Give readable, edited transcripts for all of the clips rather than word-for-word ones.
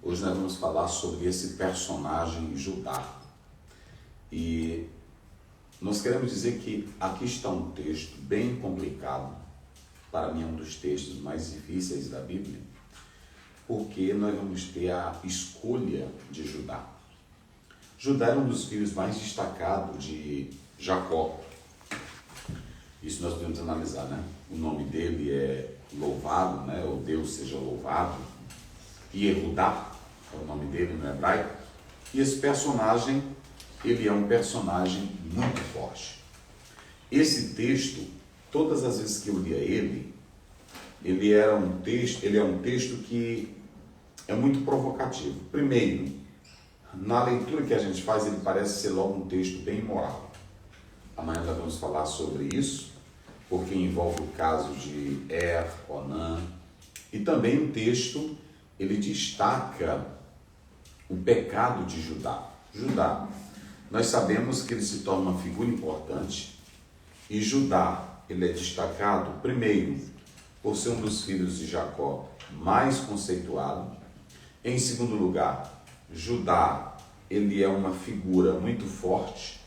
Hoje nós vamos falar sobre esse personagem Judá. E nós queremos dizer que aqui está um texto bem complicado, para mim é um dos textos mais difíceis da Bíblia, porque nós vamos ter a escolha de Judá. Judá era um dos filhos mais destacados de Jacó. Isso nós podemos analisar, né? O nome dele é louvado, né? Ou Deus seja louvado. Yehudá é o nome dele no hebraico. E esse personagem, ele é um personagem muito forte. Esse texto, todas as vezes que eu lia ele é um texto que é muito provocativo. Primeiro, na leitura que a gente faz, ele parece ser logo um texto bem moral. Amanhã nós vamos falar sobre isso, porque envolve o caso de Onã. E também o texto, ele destaca o pecado de Judá. Judá, nós sabemos que ele se torna uma figura importante. E Judá, ele é destacado, primeiro, por ser um dos filhos de Jacó mais conceituado. Em segundo lugar, Judá, ele é uma figura muito forte.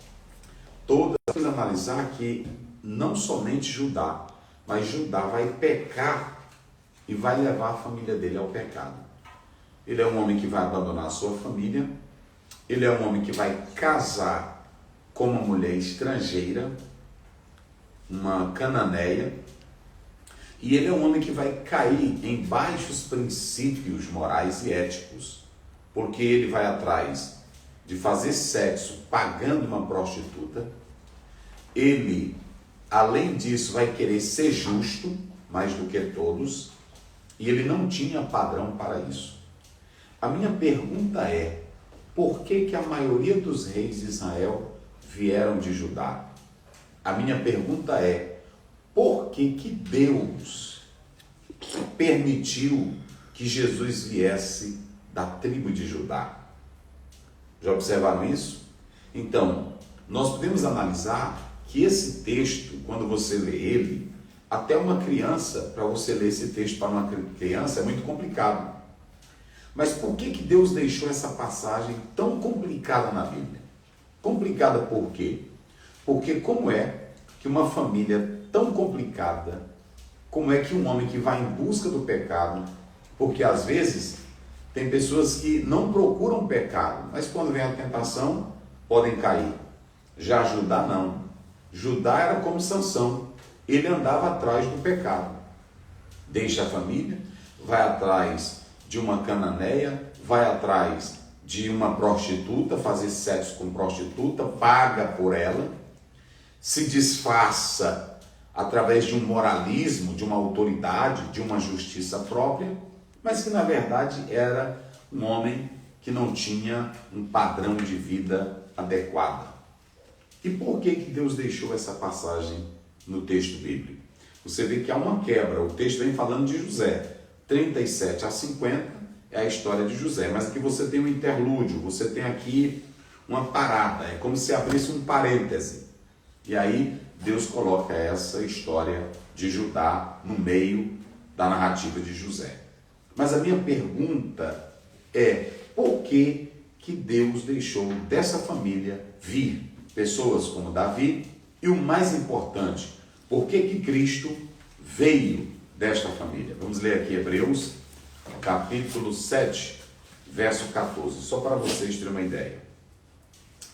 Vamos analisar que não somente Judá, mas Judá vai pecar e vai levar a família dele ao pecado. Ele é um homem que vai abandonar a sua família, ele é um homem que vai casar com uma mulher estrangeira, uma cananeia, e ele é um homem que vai cair em baixos princípios morais e éticos, porque ele vai atrás de fazer sexo pagando uma prostituta. Ele, além disso, vai querer ser justo, mais do que todos, e ele não tinha padrão para isso. A minha pergunta é, por que a maioria dos reis de Israel vieram de Judá? A minha pergunta é, por que Deus permitiu que Jesus viesse da tribo de Judá? Já observaram isso? Então, nós podemos analisar que esse texto, quando você lê ele, até uma criança, para você ler esse texto para uma criança é muito complicado. Mas por que Deus deixou essa passagem tão complicada na Bíblia? Complicada por quê? Porque como é que uma família tão complicada, como é que um homem que vai em busca do pecado, porque às vezes tem pessoas que não procuram pecado, mas quando vem a tentação, podem cair. Já Judá não. Judá era como Sansão, ele andava atrás do pecado. Deixa a família, vai atrás de uma cananeia, vai atrás de uma prostituta, fazer sexo com prostituta, paga por ela, se disfarça através de um moralismo, de uma autoridade, de uma justiça própria, mas que na verdade era um homem que não tinha um padrão de vida adequado. E por que Deus deixou essa passagem no texto bíblico? Você vê que há uma quebra. O texto vem falando de José. 37 a 50 é a história de José. Mas aqui você tem um interlúdio, você tem aqui uma parada. É como se abrisse um parêntese. E aí Deus coloca essa história de Judá no meio da narrativa de José. Mas a minha pergunta é, por que Deus deixou dessa família vir pessoas como Davi? E o mais importante, por que Cristo veio desta família? Vamos ler aqui Hebreus, capítulo 7, verso 14, só para vocês terem uma ideia.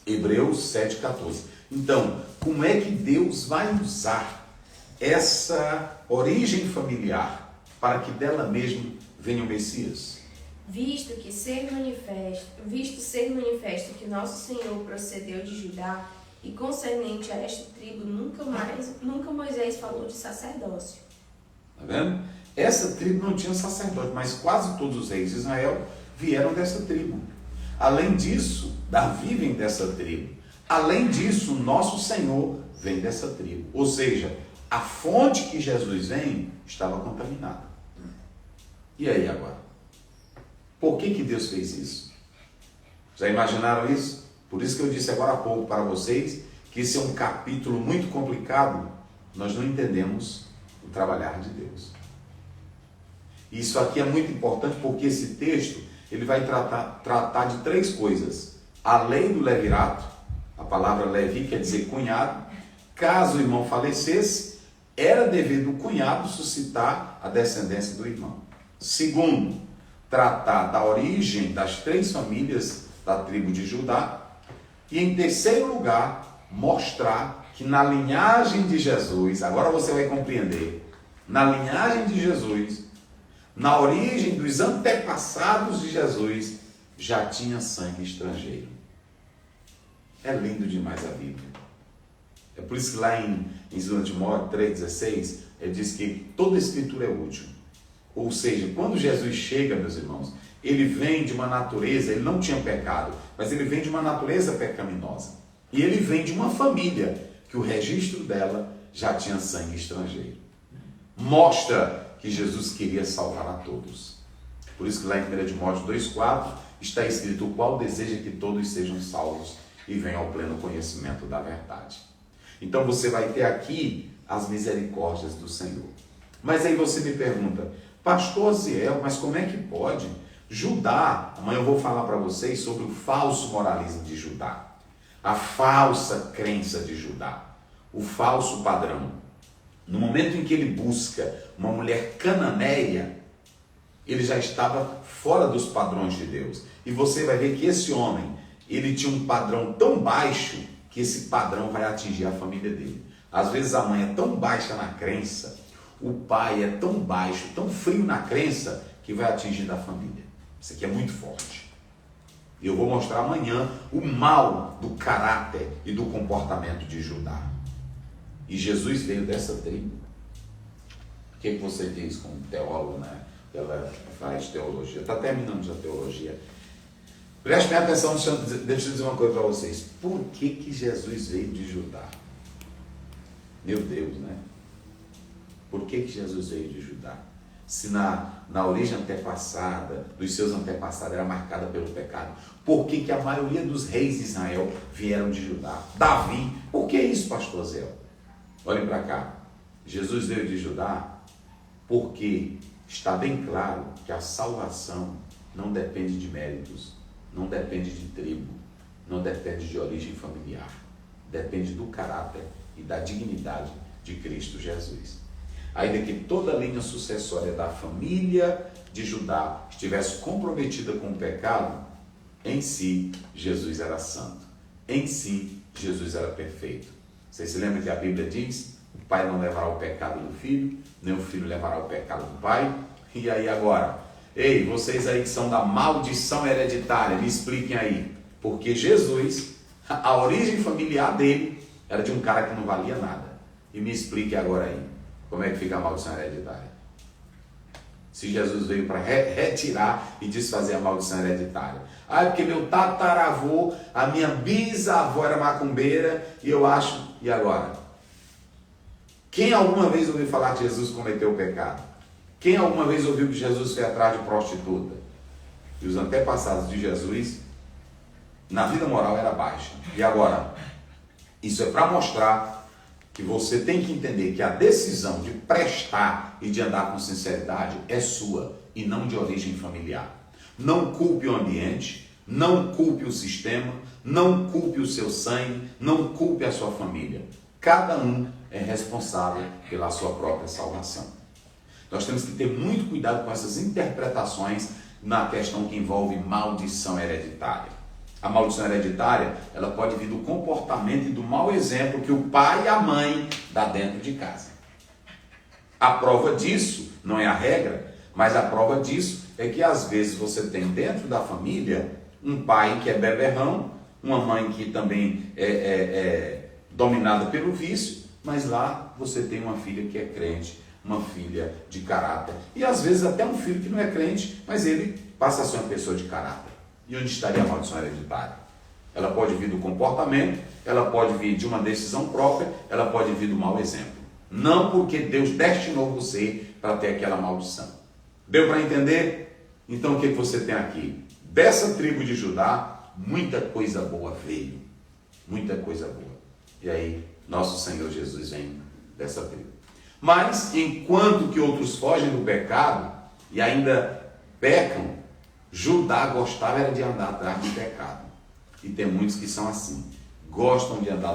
Hebreus 7, 14. Então, como é que Deus vai usar essa origem familiar para que dela mesmo venha o Messias? Visto ser manifesto que nosso Senhor procedeu de Judá, e concernente a esta tribo, nunca Moisés falou de sacerdócio. Está vendo? Essa tribo não tinha sacerdote, mas quase todos os reis de Israel vieram dessa tribo. Além disso, Davi vem dessa tribo. Além disso, nosso Senhor vem dessa tribo. Ou seja, a fonte que Jesus vem estava contaminada. E aí agora? Por que Deus fez isso? Já imaginaram isso? Por isso que eu disse agora há pouco para vocês que esse é um capítulo muito complicado. Nós não entendemos o trabalhar de Deus. Isso aqui é muito importante porque esse texto ele vai tratar de 3 coisas. A lei do levirato, a palavra levi quer dizer cunhado. Caso o irmão falecesse, era dever do cunhado suscitar a descendência do irmão. Segundo, tratar da origem das 3 famílias da tribo de Judá. E em terceiro lugar, mostrar que na linhagem de Jesus, agora você vai compreender, na linhagem de Jesus, na origem dos antepassados de Jesus, já tinha sangue estrangeiro. É lindo demais a Bíblia. É por isso que lá em 2 Timóteo 3,16, ele diz que toda a escritura é útil. Ou seja, quando Jesus chega, meus irmãos, ele vem de uma natureza, ele não tinha pecado, mas ele vem de uma natureza pecaminosa. E ele vem de uma família que o registro dela já tinha sangue estrangeiro. Mostra que Jesus queria salvar a todos. Por isso que lá em 1 Timóteo 2,4 está escrito: o qual deseja que todos sejam salvos e venham ao pleno conhecimento da verdade. Então você vai ter aqui as misericórdias do Senhor. Mas aí você me pergunta: pastor Ziel, mas como é que pode? Judá, amanhã eu vou falar para vocês sobre o falso moralismo de Judá, a falsa crença de Judá, o falso padrão. No momento em que ele busca uma mulher cananeia, ele já estava fora dos padrões de Deus. E você vai ver que esse homem, ele tinha um padrão tão baixo que esse padrão vai atingir a família dele. Às vezes a mãe é tão baixa na crença, o pai é tão baixo, tão frio na crença, que vai atingindo a família. Isso aqui é muito forte. E eu vou mostrar amanhã o mal do caráter e do comportamento de Judá. E Jesus veio dessa tribo. O que você diz como teólogo, né? Ela faz teologia. Está terminando já a teologia. Preste bem atenção, deixa eu dizer uma coisa para vocês. Por que Jesus veio de Judá? Meu Deus, né? Por que Jesus veio de Judá? Se na origem antepassada, dos seus antepassados, era marcada pelo pecado, por que a maioria dos reis de Israel vieram de Judá? Davi, por que isso, pastor Zé? Olhem para cá. Jesus veio de Judá porque está bem claro que a salvação não depende de méritos, não depende de tribo, não depende de origem familiar. Depende do caráter e da dignidade de Cristo Jesus. Ainda que toda a linha sucessória da família de Judá estivesse comprometida com o pecado, em si, Jesus era santo. Em si, Jesus era perfeito. Vocês se lembram que a Bíblia diz: o pai não levará o pecado do filho, nem o filho levará o pecado do pai? E aí agora? Ei, vocês aí que são da maldição hereditária, me expliquem aí. Porque Jesus, a origem familiar dele, era de um cara que não valia nada. E me explique agora aí. Como é que fica a maldição hereditária? Se Jesus veio para retirar e desfazer a maldição hereditária. Ah, porque meu tataravô, a minha bisavó era macumbeira, e eu acho... E agora? Quem alguma vez ouviu falar que Jesus cometeu o pecado? Quem alguma vez ouviu que Jesus foi atrás de prostituta? E os antepassados de Jesus, na vida moral, era baixa. E agora? Isso é para mostrar que você tem que entender que a decisão de prestar e de andar com sinceridade é sua e não de origem familiar. Não culpe o ambiente, não culpe o sistema, não culpe o seu sangue, não culpe a sua família. Cada um é responsável pela sua própria salvação. Nós temos que ter muito cuidado com essas interpretações na questão que envolve maldição hereditária. A maldição hereditária, ela pode vir do comportamento e do mau exemplo que o pai e a mãe dão dentro de casa. A prova disso, não é a regra, mas a prova disso é que às vezes você tem dentro da família um pai que é beberrão, uma mãe que também é dominada pelo vício, mas lá você tem uma filha que é crente, uma filha de caráter. E às vezes até um filho que não é crente, mas ele passa a ser uma pessoa de caráter. E onde estaria a maldição hereditária? Ela pode vir do comportamento, ela pode vir de uma decisão própria, ela pode vir do mau exemplo. Não porque Deus destinou você para ter aquela maldição. Deu para entender? Então o que você tem aqui? Dessa tribo de Judá, muita coisa boa veio. Muita coisa boa. E aí, nosso Senhor Jesus vem dessa tribo. Mas, enquanto que outros fogem do pecado e ainda pecam, Judá gostava era de andar atrás do pecado. E tem muitos que são assim, gostam de andar